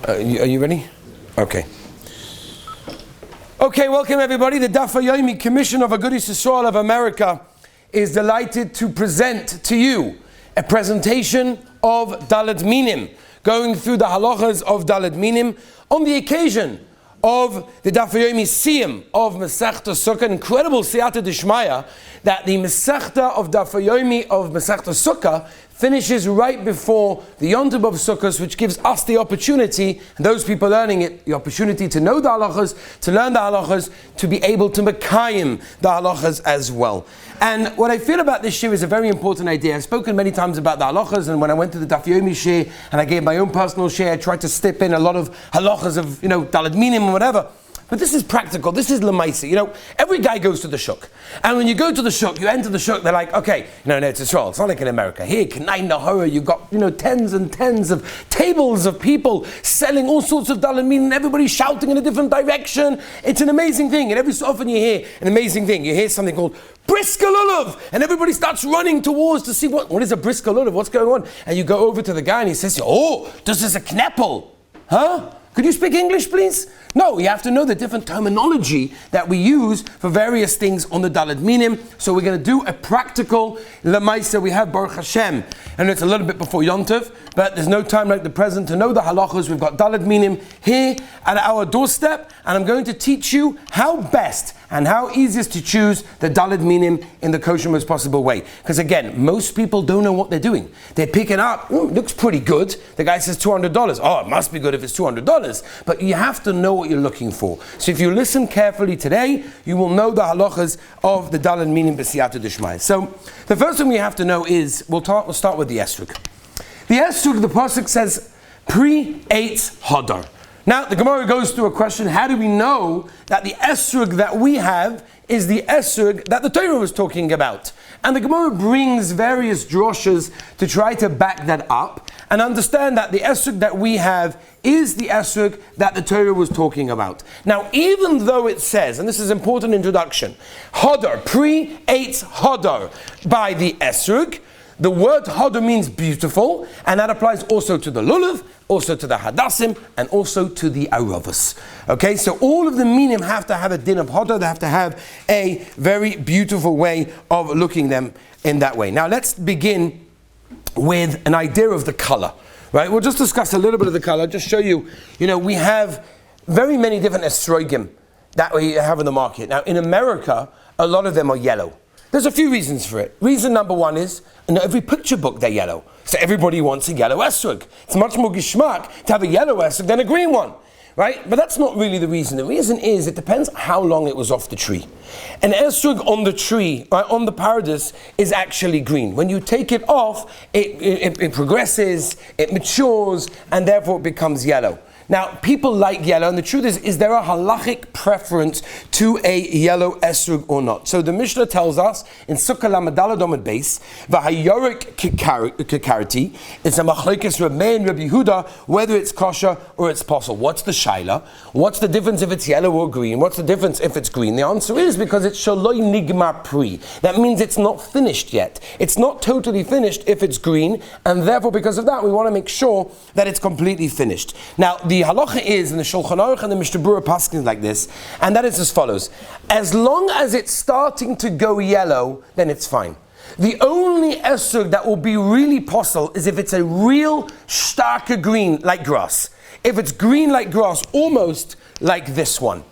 Are you ready? Okay. Okay, welcome everybody. The Daf Yomi Commission of Agudas Yisrael of America is delighted to present to you a presentation of Daled Minim, going through the halachas of Daled Minim on the occasion of the Daf Yomi Siyum of Masechta Sukkah, incredible Siyata Dishmaya that the Masechta of Daf Yomi of Masechta Sukkah finishes right before the Yom Tov of Sukkot, which gives us the opportunity, and those people learning it, the opportunity to know the halachas, to learn the halachas, to be able to mekayim the halachas as well. And what I feel about this shir is a very important idea. I've spoken many times about the halachas, and when I went to the Daf Yomi shir, and I gave my own personal shir, I tried to step in a lot of halachas of, Daled Minim and whatever. But this is practical, this is lemaisa. Every guy goes to the shuk. And when you go to the shuk, you enter the shuk, they're like, okay, no, it's Israel. It's not like in America. Here, K'nai Nahora, you've got, tens and tens of tables of people selling all sorts of Daled Minim, and everybody's shouting in a different direction. It's an amazing thing. And every so often you hear an amazing thing. You hear something called brisker lulav, and everybody starts running towards to see what is a brisker lulav, what's going on. And you go over to the guy and he says, oh, this is a kneppel. Huh? Could you speak English, please? No, you have to know the different terminology that we use for various things on the Daled Minim. So we're going to do a practical lemaisa. We have Baruch Hashem, and it's a little bit before Yom Tov, but there's no time like the present to know the halachas. We've got Daled Minim here at our doorstep, and I'm going to teach you how best and how easiest to choose the Daled Minim in the kosher most possible way. Because again, most people don't know what they're doing. They're picking up, looks pretty good. The guy says $200. Oh, it must be good if it's $200. But you have to know what you're looking for. So if you listen carefully today, you will know the halachas of the Daled Minim b'siyata d'shmaya. So the first thing we have to know is, we'll start with the esrog. The esrog, the pasuk says, pre-eitz hadar. Now, the Gemara goes through a question, how do we know that the esrog that we have is the esrog that the Torah was talking about? And the Gemara brings various droshes to try to back that up and understand that the esrog that we have is the esrog that the Torah was talking about. Now, even though it says, and this is an important introduction, hodar, pre-eitz hodar, by the esrog, the word hodar means beautiful, and that applies also to the lulav, also to the hadassim, and also to the aravas. Okay, so all of the minim have to have a din of hodar. They have to have a very beautiful way of looking them in that way. Now let's begin with an idea of the color. Right, we'll just discuss a little bit of the color. Just show you, we have very many different esrogim that we have in the market. Now in America, a lot of them are yellow. There's a few reasons for it. Reason number one is, in every picture book they're yellow. So everybody wants a yellow esrog. It's much more gishmak to have a yellow esrog than a green one. Right? But that's not really the reason. The reason is, it depends how long it was off the tree. An esrog on the tree, on the paradise, is actually green. When you take it off, it progresses, it matures, and therefore it becomes yellow. Now, people like yellow, and the truth is there a halachic preference to a yellow esrog or not? So the Mishnah tells us in Sukkah Lamadala Domad Base, V'hayorik kikarti, it's a machlokes Reb Meir and Reb Yehuda, whether it's kosher or it's posel. What's the shaila? What's the difference if it's yellow or green? What's the difference if it's green? The answer is because it's shaloi nigma pri. That means it's not finished yet. It's not totally finished if it's green, and therefore because of that we want to make sure that it's completely finished. Now, the halacha is, in the Shulchan Aruch and the Mishnah Berurah paskins like this, and that is as follows. As long as it's starting to go yellow, then it's fine. The only esrog that will be really posel is if it's a real starker green like grass. If it's green like grass, almost like this one.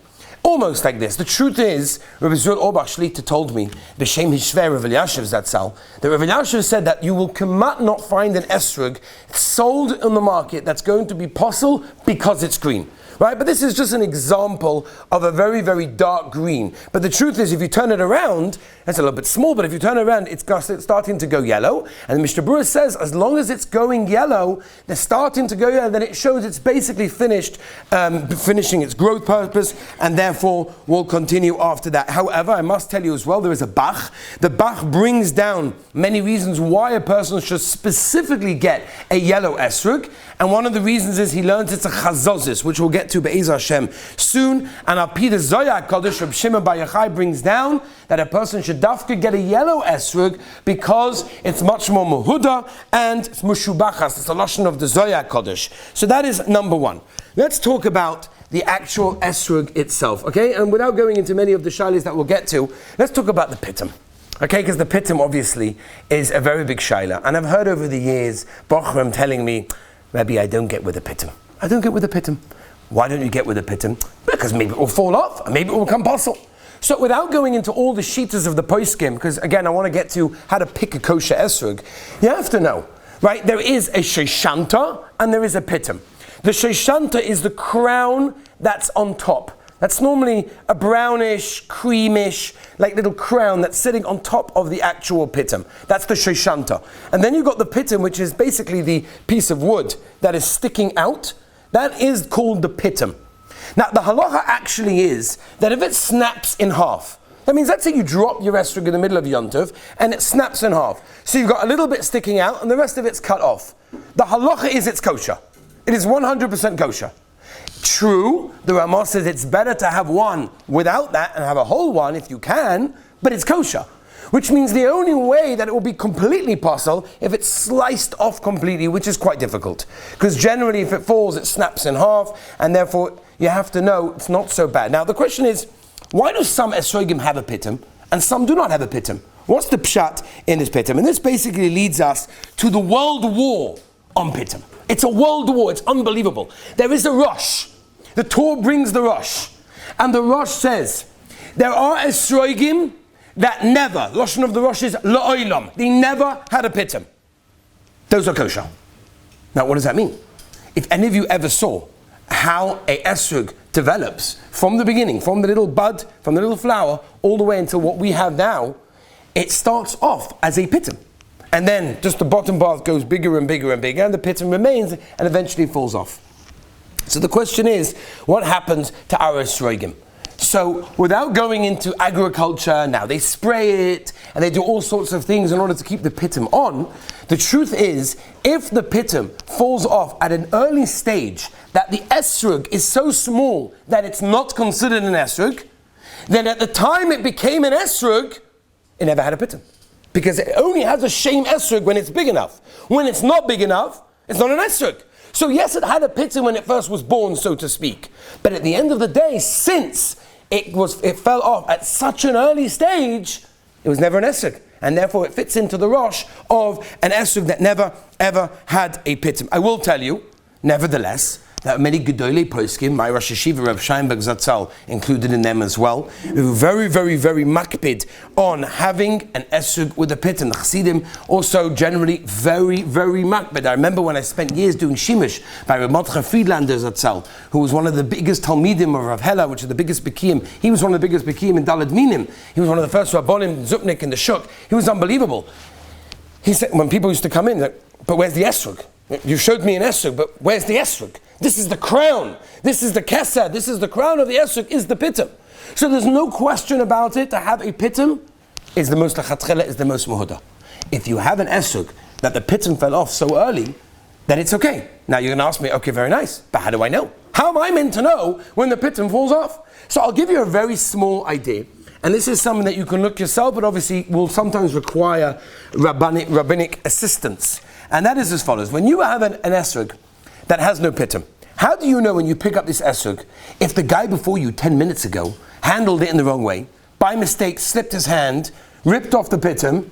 Almost like this. The truth is, Rabbi Zul Orbach Shlita told me, B'Shem Hishver Rav Elyashiv Zatzal, that Rav Elyashiv said that you will not find an esrog sold in the market that's going to be posel because it's green. Right? But this is just an example of a very, very dark green. But the truth is, if you turn it around, that's a little bit small, but if you turn it around, it's starting to go yellow. And the Mishnah Berurah says, as long as it's going yellow, they're starting to go yellow, then it shows it's basically finished, finishing its growth purpose, and therefore will continue after that. However, I must tell you as well, there is a Bach. The Bach brings down many reasons why a person should specifically get a yellow esrog. And one of the reasons is he learns it's a chazozis, which we'll get get to Be'ez Hashem soon. And Al Pi the Zohar Kodesh, Reb Shimon Bar Yochai brings down that a person should dafka get a yellow esrog because it's much more muhuda and it's mushubachas. It's a lashon of the Zohar Kodesh. So that is number one. Let's talk about the actual esrog itself, okay? And without going into many of the shalis that we'll get to, let's talk about the pitum. Okay, because the pitum obviously is a very big shaila. And I've heard over the years, Bochram telling me, Rabbi, I don't get with the pitum. I don't get with the pitum. Why don't you get with the pitum? Because maybe it will fall off, and maybe it will become possible. So without going into all the shitas of the poskim, because again, I want to get to how to pick a kosher esrog, you have to know, right? There is a sheshanta and there is a pitum. The sheshanta is the crown that's on top. That's normally a brownish, creamish, like little crown that's sitting on top of the actual pitum. That's the sheshanta. And then you've got the pitum, which is basically the piece of wood that is sticking out. That is called the pitum. Now, the halacha actually is that if it snaps in half, that means let's say you drop your esrog in the middle of Yom Tov and it snaps in half. So you've got a little bit sticking out and the rest of it's cut off. The halacha is it's kosher. It is 100% kosher. True, the Ramah says it's better to have one without that and have a whole one if you can, but it's kosher. Which means the only way that it will be completely possible if it's sliced off completely, which is quite difficult. Because generally if it falls, it snaps in half, and therefore you have to know it's not so bad. Now the question is, why do some esrogim have a pitum and some do not have a pitum? What's the pshat in this pitum? And this basically leads us to the world war on pitum. It's a world war, it's unbelievable. There is a Rosh. The Torah brings the Rosh. And the Rosh says, there are esrogim that never, Lashon of the Rosh is la'olam, they never had a pitum. Those are kosher. Now what does that mean? If any of you ever saw how a esrog develops from the beginning, from the little bud, from the little flower, all the way until what we have now, it starts off as a pitum. And then just the bottom part goes bigger and bigger and bigger, and the pitum remains and eventually falls off. So the question is, what happens to our esrogim? So without going into agriculture, now they spray it and they do all sorts of things in order to keep the pitum on. The truth is, if the pitum falls off at an early stage, that the esrog is so small that it's not considered an esrog, then at the time it became an esrog, it never had a pitum. Because it only has a shem esrog when it's big enough. When it's not big enough, it's not an esrog. So yes, it had a pitum when it first was born, so to speak. But at the end of the day, since it fell off at such an early stage, it was never an esrog. And therefore it fits into the rosh of an esrog that never ever had a pitum. I will tell you, nevertheless, that many Gedolei Poskim, my Rosh Hashiva, Reb Sheinberg Zatzal, included in them as well, who were very, very, very makpid on having an esrog with a pitum. The Chassidim also generally very, very makpid. I remember when I spent years doing Shemesh by Reb Mordechai Friedlander Zatzal, who was one of the biggest Talmidim of Rav Hela, which is the biggest Bekiim. He was one of the biggest Bekiim in Daled Minim. He was one of the first Rabbonim, Zupnik in the Shuk. He was unbelievable. He said, when people used to come in, like, but where's the esrog? You showed me an esrog, but where's the esrog? This is the crown. This is the kesed. This is the crown of the esrog, is the pitum. So there's no question about it. To have a pitum is the most lachatchila, is the most muhuda. If you have an esrog that the pitum fell off so early, then it's okay. Now you're going to ask me, okay, very nice, but how do I know? How am I meant to know when the pitum falls off? So I'll give you a very small idea. And this is something that you can look yourself, but obviously will sometimes require rabbinic assistance. And that is as follows. When you have an esrog that has no pitum, how do you know when you pick up this esrog if the guy before you 10 minutes ago handled it in the wrong way, by mistake slipped his hand, ripped off the pitum,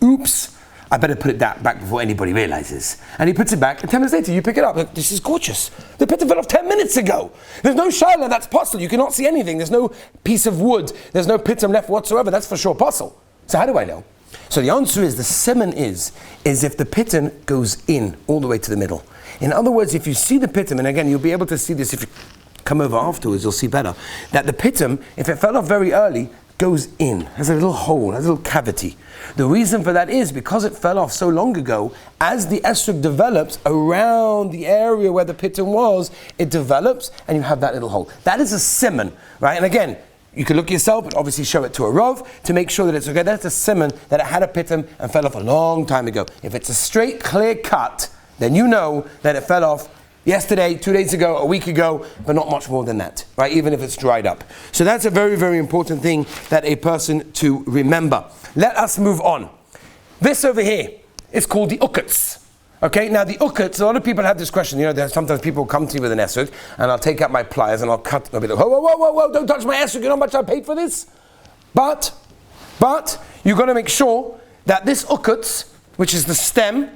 oops, I better put it back before anybody realizes. And he puts it back, and 10 minutes later you pick it up. Like, this is gorgeous. The pitum fell off 10 minutes ago. There's no shaila that's possible. You cannot see anything. There's no piece of wood. There's no pitum left whatsoever. That's for sure possible. So how do I know? So the answer is, the siman is if the pitum goes in all the way to the middle. In other words, if you see the pitum, and again, you'll be able to see this if you come over afterwards, you'll see better, that the pitum, if it fell off very early, goes in, has a little hole, has a little cavity. The reason for that is because it fell off so long ago, as the esrog develops around the area where the pitum was, it develops and you have that little hole. That is a siman, right? And again, you can look yourself, but obviously show it to a rov to make sure that it's okay. That's a siman that it had a pitum and fell off a long time ago. If it's a straight, clear cut, then you know that it fell off yesterday, 2 days ago, a week ago, but not much more than that, right? Even if it's dried up. So that's a very, very important thing that a person to remember. Let us move on. This over here is called the uketz. Okay, now the uketz, a lot of people have this question, sometimes people come to me with an esrog, and I'll take out my pliers and I'll cut, and I'll be like, whoa, don't touch my esrog, you know how much I paid for this? But, you've got to make sure that this uketz, which is the stem,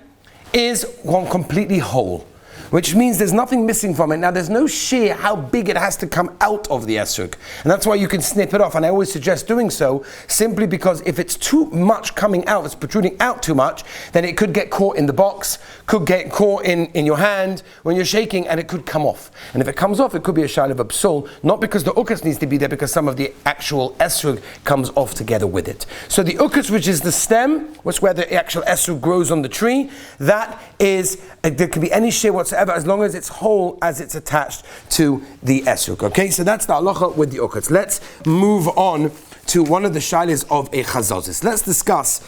is one completely whole, which means there's nothing missing from it. Now there's no shear how big it has to come out of the esrog, and that's why you can snip it off, and I always suggest doing so, simply because if it's too much coming out, it's protruding out too much, then it could get caught in the box, could get caught in your hand when you're shaking, and it could come off. And if it comes off, it could be a shaila of psul, not because the uketz needs to be there, because some of the actual esrog comes off together with it. So the uketz, which is the stem, which where the actual esrog grows on the tree, that is, there can be any shear whatsoever, as long as it's whole, as it's attached to the esrog. Okay, so that's the halacha with the uketz. Let's move on to one of the shailas of a chazazis. Let's discuss.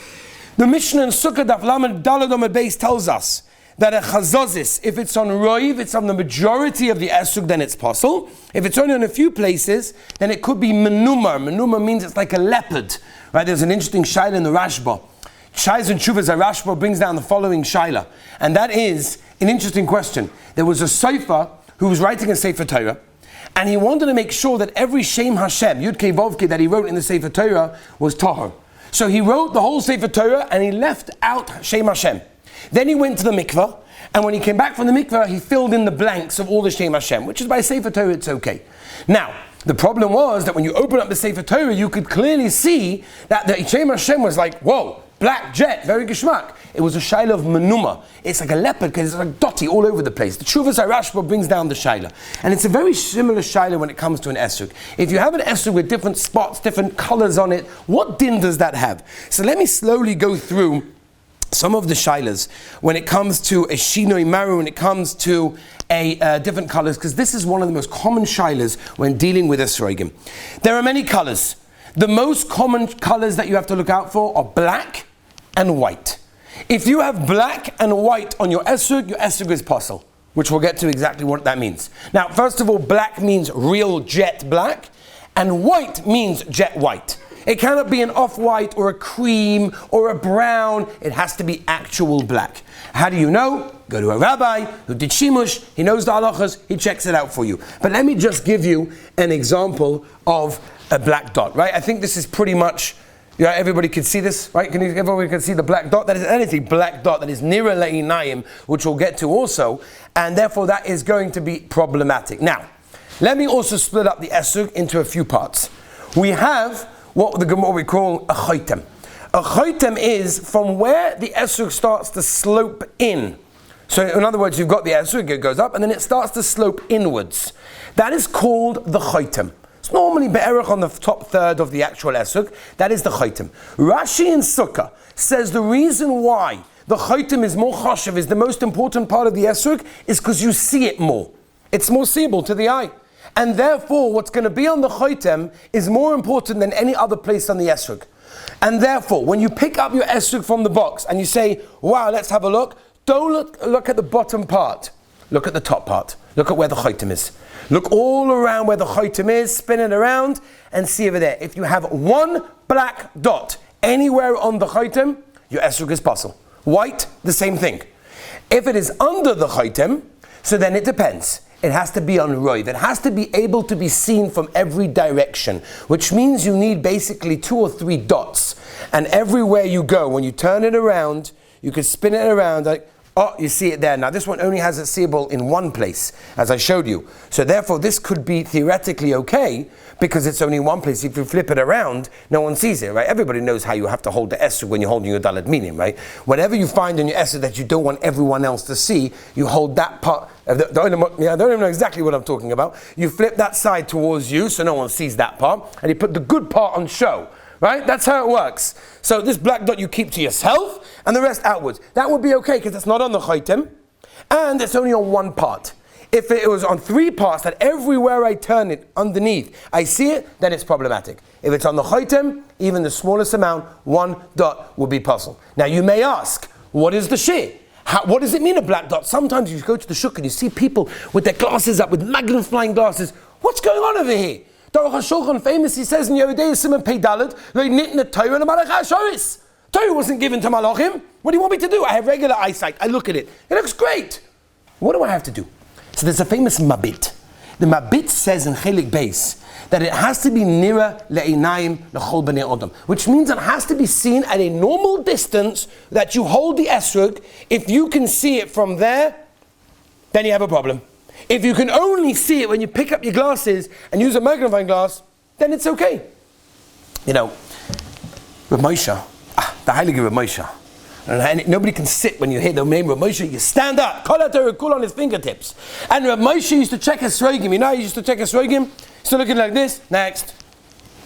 The Mishnah in Sukkah Daf Lamed Daled Amud Beis tells us that a chazazis, if it's on roiv, it's on the majority of the esrog, then it's possible. If it's only in a few places, then it could be menumar. Menumar means it's like a leopard. Right? There's an interesting shaila in the Rashba. Shais and Shuvas Rashba brings down the following shaila, and that is an interesting question. There was a sofer who was writing a Sefer Torah, and he wanted to make sure that every Shem Hashem, Yud Kei Vav Kei, that he wrote in the Sefer Torah was tahor. So he wrote the whole Sefer Torah, and he left out Shem Hashem. Then he went to the mikveh, and when he came back from the mikveh, he filled in the blanks of all the Shem Hashem, which is by Sefer Torah, it's okay. Now, the problem was that when you open up the Sefer Torah, you could clearly see that the Shem Hashem was like, whoa, black jet, very geschmack. It was a shaila of menuma. It's like a leopard because it's like dotty all over the place. The Shuvas Rashba brings down the shaila. And it's a very similar shaila when it comes to an esrog. If you have an esrog with different spots, different colors on it, what din does that have? So let me slowly go through some of the shailas when it comes to a shinoi maru, when it comes to different colors, because this is one of the most common shailas when dealing with esrogim. There are many colors. The most common colors that you have to look out for are black and white. If you have black and white on your esrog is possible, which we'll get to exactly what that means. Now, first of all, black means real jet black, and white means jet white. It cannot be an off-white or a cream or a brown. It has to be actual black. How do you know? Go to a rabbi who did shimush, he knows the halachas, he checks it out for you. But let me just give you an example of a black dot, right? I think this is pretty much, everybody can see this, right? Everybody can see the black dot? That is anything black dot that is nira le'inayim, which we'll get to also, and therefore that is going to be problematic. Now, let me also split up the esrog into a few parts. We have what we call a chotem. A chotem is from where the esrog starts to slope in. So in other words, you've got the esrog, it goes up, and then it starts to slope inwards. That is called the chotem. It's normally be'erach on the top third of the actual esrog. That is the chotem. Rashi in Sukkah says the reason why the chotem is more choshev, is the most important part of the esrog, is because you see it more. It's more seeable to the eye. And therefore, what's going to be on the chotem is more important than any other place on the esrog. And therefore, when you pick up your esrog from the box and you say, wow, let's have a look, don't look at the bottom part. Look at the top part. Look at where the chotem is. Look all around where the chotem is, spin it around, and see over there. If you have one black dot anywhere on the chotem, your esrog is possible. White, the same thing. If it is under the chotem, so then it depends. It has to be on roiv. It has to be able to be seen from every direction, which means you need basically 2 or 3 dots. And everywhere you go, when you turn it around, you can spin it around like, oh, you see it there. Now this one only has a seeable in one place, as I showed you. So therefore this could be theoretically okay, because it's only one place. If you flip it around, no one sees it, right? Everybody knows how you have to hold the esrog when you're holding your dalet minim, right? Whatever you find in your esrog that you don't want everyone else to see, you hold that part. I don't even know exactly what I'm talking about. You flip that side towards you so no one sees that part, and you put the good part on show. Right? That's how it works. So this black dot you keep to yourself and the rest outwards. That would be okay because it's not on the chotem and it's only on one part. If it was on 3 parts that everywhere I turn it underneath, I see it, then it's problematic. If it's on the chotem, even the smallest amount, 1 dot would be possible. Now you may ask, what is the shear? What does it mean, a black dot? Sometimes you go to the shuk and you see people with their glasses up, with magnifying glasses. What's going on over here? Baruch HaShulchan famously says in Yeridei Simon Pei Daled, Lo nitna Torah l'malach ha'shoris. Torah wasn't given to malachim. What do you want me to do? I have regular eyesight. I look at it. It looks great. What do I have to do? So there's a famous mabit. The mabit says in Chelik Beis that it has to be nira le'inayim l'chol b'nei Adam, which means it has to be seen at a normal distance that you hold the esrog. If you can see it from there, then you have a problem. If you can only see it when you pick up your glasses and use a magnifying glass, then it's okay. You know, Rav Moshe, the Heilige Rav Moshe, and nobody can sit when you hear the name Rav Moshe. You stand up, kol HaTorah kul on his fingertips. And Rav Moshe used to check his esrogim. You know, he used to check his esrogim. So looking like this, next.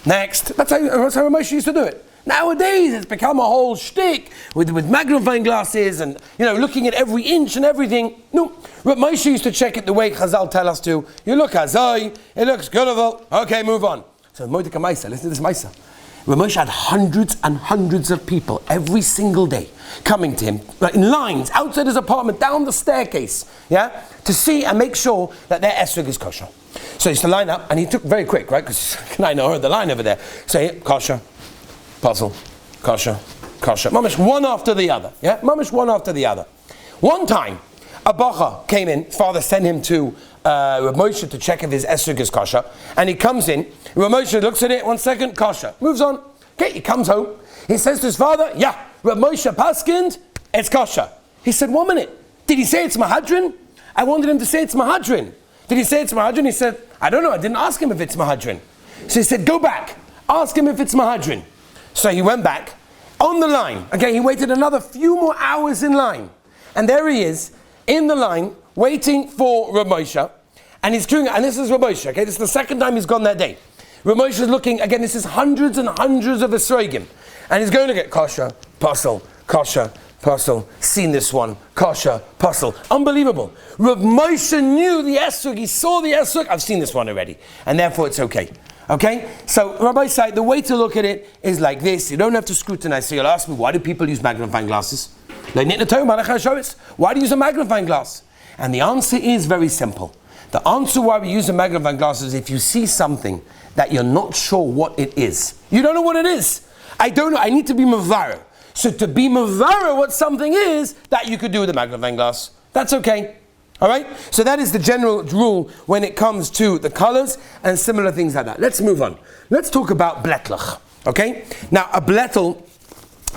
That's how Rav Moshe used to do it. Nowadays, it's become a whole shtick with magnifying glasses and, you know, looking at every inch and everything. No, Rav Moshe used to check it the way Chazal tell us to. You look Hazai, it looks beautiful. Okay, move on. So Mordechai Maisa, listen to this Maisa. Rav Moshe had hundreds and hundreds of people every single day coming to him, like in lines outside his apartment, down the staircase, yeah, to see and make sure that their esrog is kosher. So he used to line up, and he took very quick, right? Because I know the line over there. Say kosher, puzzle, kosher, kosher. Mamish one after the other, yeah, mamish one after the other. One time, a bacha came in. His father sent him to Rav Moshe to check if his esrog is kosher, and he comes in. Rav Moshe looks at it 1 second, kosher, moves on. Okay, he comes home. He says to his father, "Yeah, Rav Moshe paskind, it's kosher." He said, "1 minute, did he say it's mahadrin? I wanted him to say it's mahadrin. Did he say it's mahadrin?" He said, "I don't know. I didn't ask him if it's mahadrin." So he said, "Go back, ask him if it's mahadrin." So he went back on the line. Okay, he waited another few more hours in line, and there he is in the line waiting for Rav Moshe, and he's queuing. And this is Rav Moshe. Okay, this is the second time he's gone that day. Rav Moshe is looking again. This is hundreds and hundreds of esrogim, and he's going to get kosher, puzzle, kosher, puzzle. Seen this one, kosher, puzzle. Unbelievable. Rav Moshe knew the esrog. He saw the esrog. I've seen this one already, and therefore it's okay. Okay? So Rabbi said the way to look at it is like this. You don't have to scrutinize. So you'll ask me, why do people use magnifying glasses? Why do you use a magnifying glass? And the answer is very simple. The answer why we use a magnifying glass is if you see something that you're not sure what it is. You don't know what it is. I don't know. I need to be mavara. So to be mavara what something is, that you could do with a magnifying glass. That's okay. All right? So that is the general rule when it comes to the colors and similar things like that. Let's move on. Let's talk about bletlach. Okay? Now, a blettel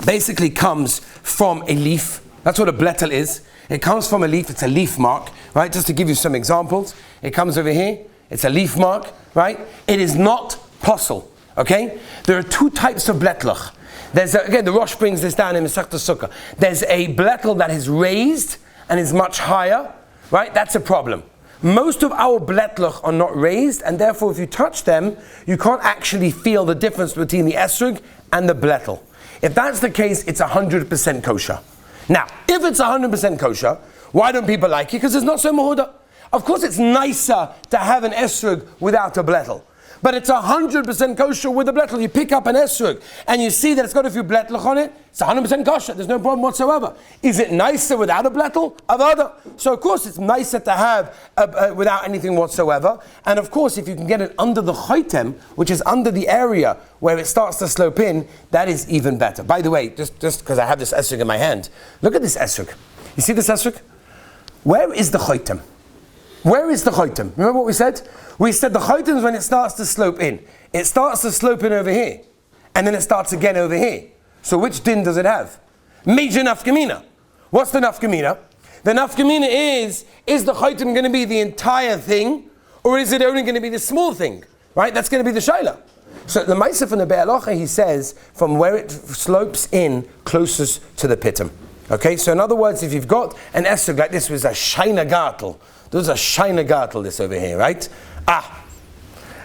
basically comes from a leaf. That's what a blettel is. It comes from a leaf. It's a leaf mark, right? Just to give you some examples. It comes over here. It's a leaf mark, right? It is not posel, okay? There are two types of bletlach. There's, again, the Rosh brings this down in Masechta Sukkah. There's a blettel that is raised and is much higher, right? That's a problem. Most of our bletlach are not raised, and therefore if you touch them, you can't actually feel the difference between the esrog and the blettel. If that's the case, it's 100% kosher. Now, if it's 100% kosher, why don't people like it? Because it's not so mahuda. Of course it's nicer to have an esrog without a blettel. But it's 100% kosher with a blettel. You pick up an esrog and you see that it's got a few blettlach on it, it's 100% kosher. There's no problem whatsoever. Is it nicer without a blettel? Avada. So of course it's nicer to have without anything whatsoever. And of course if you can get it under the chotem, which is under the area where it starts to slope in, that is even better. By the way, just because I have this esrog in my hand, look at this esrog. You see this esrog? Where is the chotem? Where is the chotem? Remember what we said? We said the chotem is when it starts to slope in. It starts to slope in over here. And then it starts again over here. So which din does it have? Major nafkamina. What's the nafkamina? The nafkamina is the chotem going to be the entire thing? Or is it only going to be the small thing? Right? That's going to be the shaila. So the Maisa from the Be'alacha, he says, from where it slopes in closest to the pitum. Okay? So in other words, if you've got an esrog like this with a shaina gartel, there's a shaina gartel this over here, right?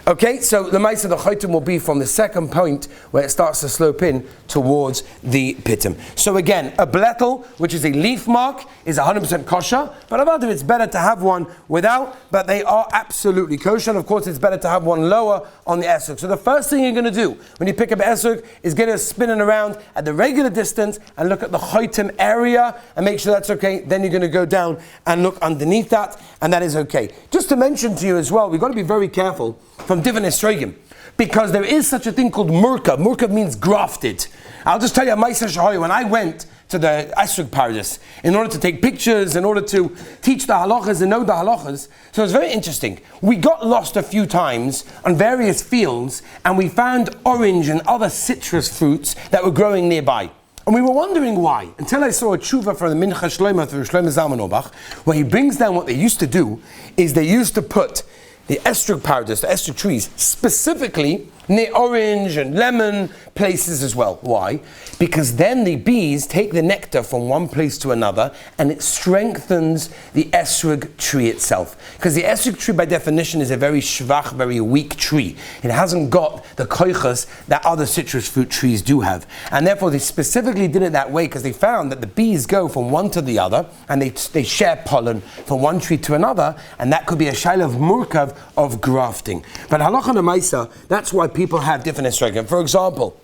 Okay, so the mice of the chaytim will be from the second point where it starts to slope in towards the pitim. So again, a blettel, which is a leaf mark, is 100% kosher, but about it's better to have one without, but they are absolutely kosher. And of course, it's better to have one lower on the esrog. So the first thing you're going to do when you pick up esrog is get it spinning around at the regular distance and look at the chaytim area and make sure that's okay. Then you're going to go down and look underneath that, and that is okay. Just to mention to you as well, we've got to be very careful from different esrogim, because there is such a thing called murkav. Murkav means grafted. I'll just tell you a ma'aser shahoy. When I went to the esrog paradise in order to take pictures, in order to teach the halachas and know the halachas, so it's very interesting. We got lost a few times on various fields, and we found orange and other citrus fruits that were growing nearby. And we were wondering why, until I saw a tshuva from the Mincha Shlomo through Shlomo Zalman Auerbach, where he brings down what they used to do, is they used to put the estrog paradise, the estrog trees, specifically near orange and lemon places as well. Why? Because then the bees take the nectar from one place to another, and it strengthens the estrog tree itself. Because the estrog tree, by definition, is a very shvach, very weak tree. It hasn't got the koichas that other citrus fruit trees do have. And therefore, they specifically did it that way because they found that the bees go from one to the other, and they share pollen from one tree to another, and that could be a shaila of murkav of grafting. But halacha l'maisa, that's why people have different esrog. For example,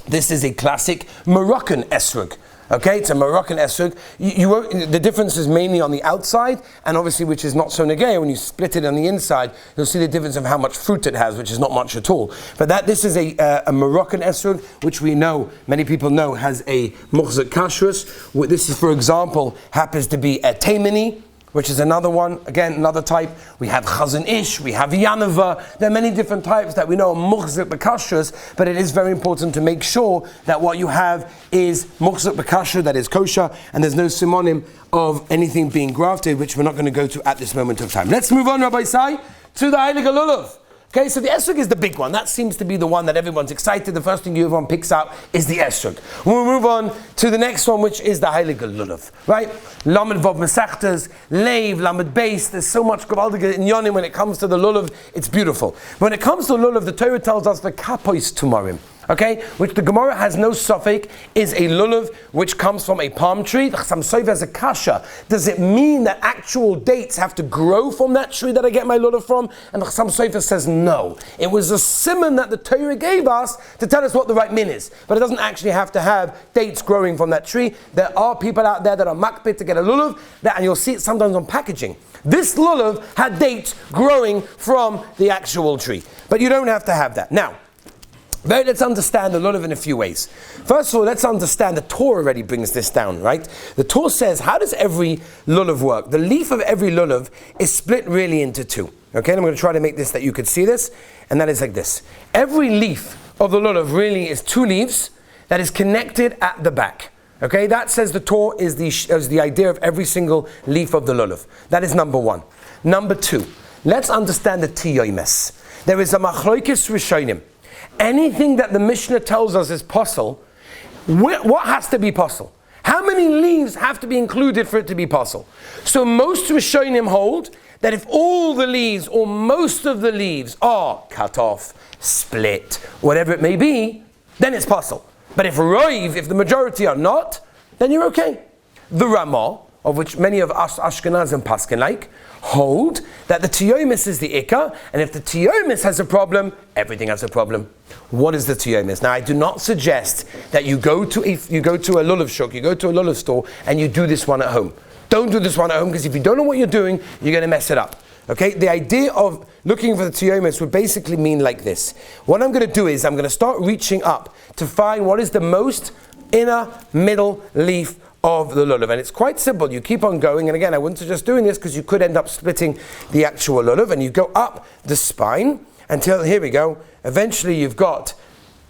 this is a classic Moroccan esrog. Okay, it's a Moroccan esrog. The difference is mainly on the outside, and obviously, which is not so negay. When you split it on the inside, you'll see the difference of how much fruit it has, which is not much at all. But this is a Moroccan esrog, which we know, many people know, has a muhzak kashrus. This is, for example, happens to be a taimini, which is another one, again, another type. We have Chazan Ish, we have Yanava. There are many different types that we know are Muchzik B'Kashrus, but it is very important to make sure that what you have is Muchzik B'Kashrus, that is kosher, and there's no simonim of anything being grafted, which we're not going to go to at this moment of time. Let's move on, Rabbi Sai, to the Heilige Lulav. Okay, so the esrog is the big one. That seems to be the one that everyone's excited. The first thing everyone picks out is the esrog. We'll move on to the next one, which is the Heilige Lulav. Right? Lamed Vav Mesachtes, Leiv, Lamed Beis. There's so much Gavaldige in Yonim when it comes to the Lulav. It's beautiful. When it comes to Lulav, the Torah tells us the Kapois Tumarim. Okay, which the Gemara has no suffix, is a lulav which comes from a palm tree. The Chassam Sofer has a kasha. Does it mean that actual dates have to grow from that tree that I get my lulav from? And the Chassam Sofer says no. It was a simon that the Torah gave us to tell us what the right min is. But it doesn't actually have to have dates growing from that tree. There are people out there that are makpid to get a lulav, and you'll see it sometimes on packaging. This lulav had dates growing from the actual tree. But you don't have to have that. Now, let's understand the lulav in a few ways. First of all, let's understand the Torah already brings this down, right? The Torah says, how does every lulav work? The leaf of every lulav is split really into two. Okay, and I'm going to try to make this that you could see this, and that is like this. Every leaf of the lulav really is two leaves that is connected at the back. Okay, that says the Torah is the idea of every single leaf of the lulav. That is number one. Number two, let's understand the tiyomes. There is a machloikis rishonim. Anything that the Mishnah tells us is possible, what has to be possible? How many leaves have to be included for it to be possible? So most Rishonim hold that if all the leaves or most of the leaves are cut off, split, whatever it may be, then it's possible. But if the majority are not, then you're okay. The Ramah, of which many of us Ashkenaz and Paskin like, hold that the tiyomis is the ikka, and if the tiyomis has a problem, everything has a problem. What is the tiyomis? Now, I do not suggest that you go to a lulav shuk, you go to a lulav store, and you do this one at home. Don't do this one at home, because if you don't know what you're doing, you're going to mess it up. Okay? The idea of looking for the tiyomis would basically mean like this. What I'm going to do is I'm going to start reaching up to find what is the most inner middle leaf of the lulav, and it's quite simple. You keep on going, and again, I wouldn't suggest doing this because you could end up splitting the actual lulav, and you go up the spine until, here we go, eventually you've got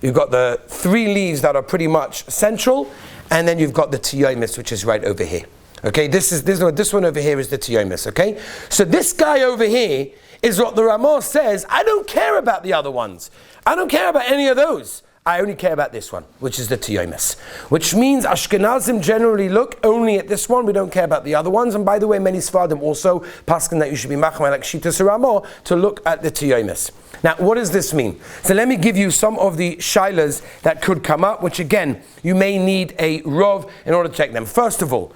the three leaves that are pretty much central, and then you've got the tiyomis, which is right over here. Okay, this one over here is the tiyomis. Okay, so this guy over here is what the Ramah says. I don't care about the other ones. I don't care about any of those. I only care about this one, which is the tiyomis. Which means Ashkenazim generally look only at this one. We don't care about the other ones. And by the way, many Sfardim also paskin that you should be machmir like Shitas Ramo to look at the tiyomis. Now, what does this mean? So let me give you some of the shilas that could come up, which again, you may need a rov in order to check them. First of all,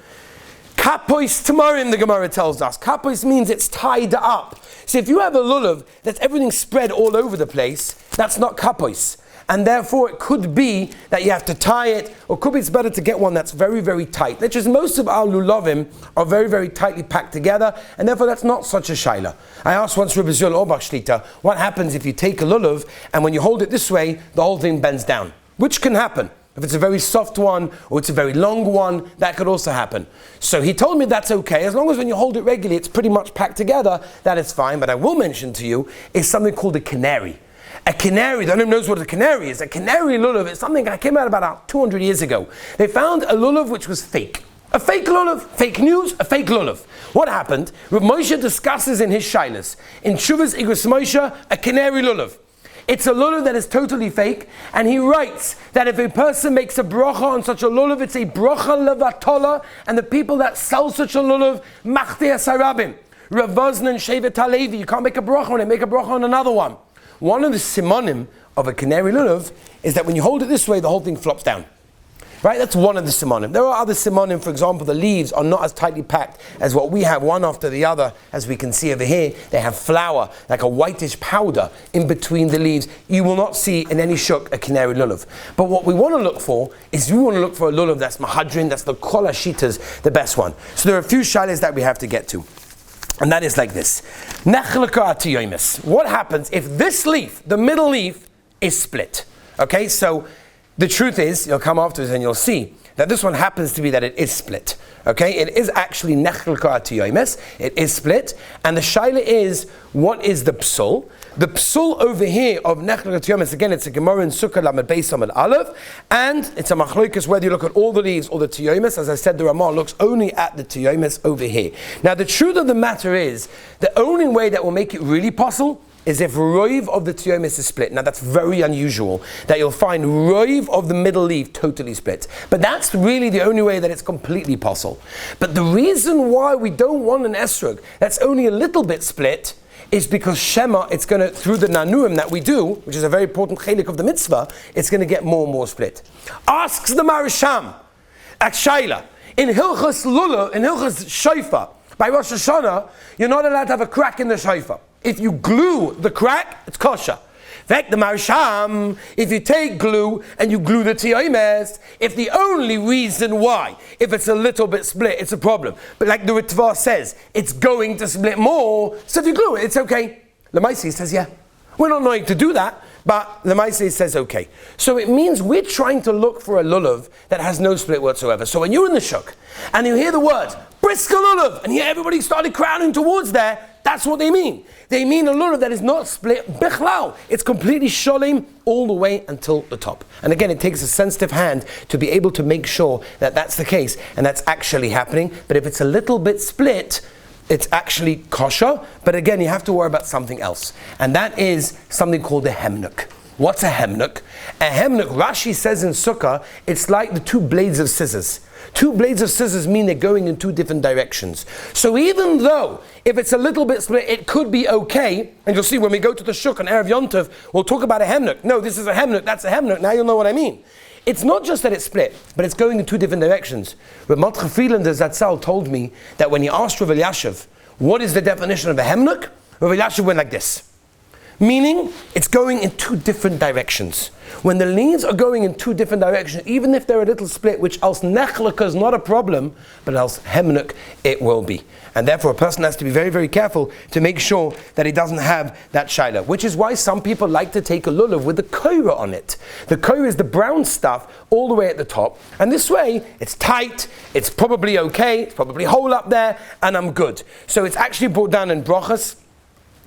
kapois tamarim, the Gemara tells us. Kapois means it's tied up. So if you have a lulav that's everything spread all over the place, that's not kapois. And therefore it could be that you have to tie it, or could be it's better to get one that's very, very tight. Which is most of our lulavim are very, very tightly packed together, and therefore that's not such a shaila. I asked once Rabbi Zul Orbach Shlita, what happens if you take a lulav, and when you hold it this way, the whole thing bends down? Which can happen. If it's a very soft one, or it's a very long one, that could also happen. So he told me that's okay, as long as when you hold it regularly, it's pretty much packed together, that is fine. But I will mention to you, is something called a canary. A canary, no one knows what a canary is. A canary lulav is something that came out about 200 years ago. They found a lulav which was fake. A fake lulav, fake news, a fake lulav. What happened? Rav Moshe discusses in his shilas, in Shuvas Igros Moshe, a canary lulav. It's a lulav that is totally fake, and he writes that if a person makes a bracha on such a lulav, it's a bracha levatola, and the people that sell such a lulav, machtei sarabim. Rav Vosna and Shevet Halevi, you can't make a bracha on it, make a bracha on another one. One of the simonim of a canary lulav is that when you hold it this way, the whole thing flops down. Right? That's one of the simonim. There are other simonim, for example, the leaves are not as tightly packed as what we have, one after the other, as we can see over here. They have flour, like a whitish powder, in between the leaves. You will not see in any shuk a canary lulav. But what we want to look for is we want to look for a lulav that's mahadrin, that's the kol hashitas, the best one. So there are a few shilas that we have to get to. And that is like this. What happens if this leaf, the middle leaf, is split? Okay, so the truth is, you'll come afterwards and you'll see that this one happens to be that it is split. Okay, it is actually it is split. And the shaila is, what is the psul? The psul over here of again, it's a Gemara in Sukkah Lamed Beis Amud Aleph, and it's a machlokas whether you look at all the leaves or the tiyomis. As I said, the Ramah looks only at the tiyomis over here. Now, the truth of the matter is, the only way that will make it really possible is if roiv of the tiyomis is split. Now that's very unusual, that you'll find roiv of the middle leaf totally split. But that's really the only way that it's completely possible. But the reason why we don't want an esrog that's only a little bit split is because Shema, it's going to, through the nanuim that we do, which is a very important chelik of the mitzvah, it's going to get more and more split. Asks the Marisham at Shaila, in Hilchas Lula, in Hilchas Shofar, by Rosh Hashanah, you're not allowed to have a crack in the shofar. If you glue the crack, it's kosher. In fact, the Marisham, if you take glue and you glue the tiyomes, if the only reason why, if it's a little bit split, it's a problem. But like the Ritva says, it's going to split more, so if you glue it, it's okay. The Maisi says, yeah. We're not knowing to do that, but the Maisi says okay. So it means we're trying to look for a lulav that has no split whatsoever. So when you're in the shuk and you hear the words, brisker lulav, and here everybody started crowding towards there, that's what they mean. They mean a lulav that is not split bichlal. It's completely sholim all the way until the top. And again, it takes a sensitive hand to be able to make sure that that's the case and that's actually happening. But if it's a little bit split, it's actually kosher. But again, you have to worry about something else. And that is something called a hemnuk. What's a hemnuk? A hemnuk, Rashi says in Sukkah, it's like the two blades of scissors. Two blades of scissors mean they're going in two different directions. So even though, if it's a little bit split, it could be okay, and you'll see when we go to the shuk on Erev Yontiv, we'll talk about a hemnuk. No, this is a hemnuk, that's a hemnuk, now you'll know what I mean. It's not just that it's split, but it's going in two different directions. Rav Matcha Friedlander Zatzal told me that when he asked Rav Elyashiv, what is the definition of a hemnuk? Rav Elyashiv went like this. Meaning, it's going in two different directions. When the leaves are going in two different directions, even if they're a little split, which else nechlaka is not a problem, but else hemnuk it will be. And therefore a person has to be very, very careful to make sure that he doesn't have that shaila. Which is why some people like to take a lulav with the koira on it. The koira is the brown stuff all the way at the top. And this way, it's tight, it's probably okay, it's probably whole up there, and I'm good. So it's actually brought down in brachas.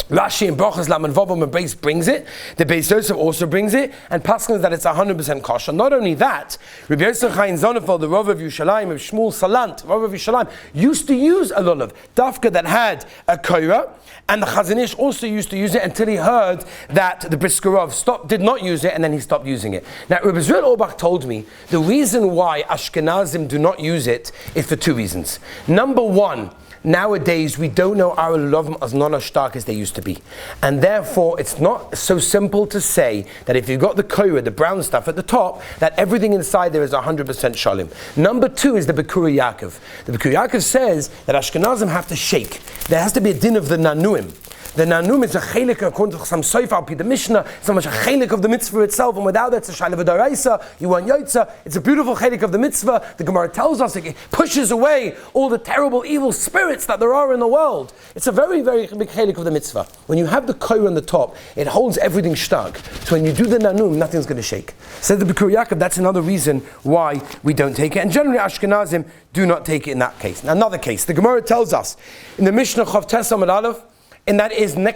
Rashi and Brachas Laman Vavam and Beis brings it. The Beis Yosef also brings it, and Paschal that it's 100% kosher. Not only that, Rabbi Yosef Chaim Zonefeld, the Rav of Yerushalayim, of Shmuel Salant, Rav of Yerushalayim, used to use a lulav, dafka that had a koira, and the Chazon Ish also used to use it until he heard that the Briskerov did not use it, and then he stopped using it. Now, Rabbi Zriel Auerbach told me the reason why Ashkenazim do not use it is for two reasons. Number one, nowadays, we don't know our lulavim as not as stark as they used to be. And therefore, it's not so simple to say that if you've got the koira, the brown stuff at the top, that everything inside there is 100% shalim. Number two is the Bikuri Yaakov. The Bikuri Yaakov says that Ashkenazim have to shake. There has to be a din of the nanuim. The nanum is a chelik, according to some Soif al the Mishnah, so much a chelik of the mitzvah itself, and without that, it's a shayla v'daraisa, you want yotza. It's a beautiful chelik of the mitzvah. The Gemara tells us it pushes away all the terrible, evil spirits that there are in the world. It's a very, very big chelik of the mitzvah. When you have the koir on the top, it holds everything stark. So when you do the nanum, nothing's going to shake. Said the Bikuri Yaakov, that's another reason why we don't take it. And generally, Ashkenazim do not take it in that case. Now, another case, the Gemara tells us in the Mishnah Chav Tes Amud Aleph, and that is next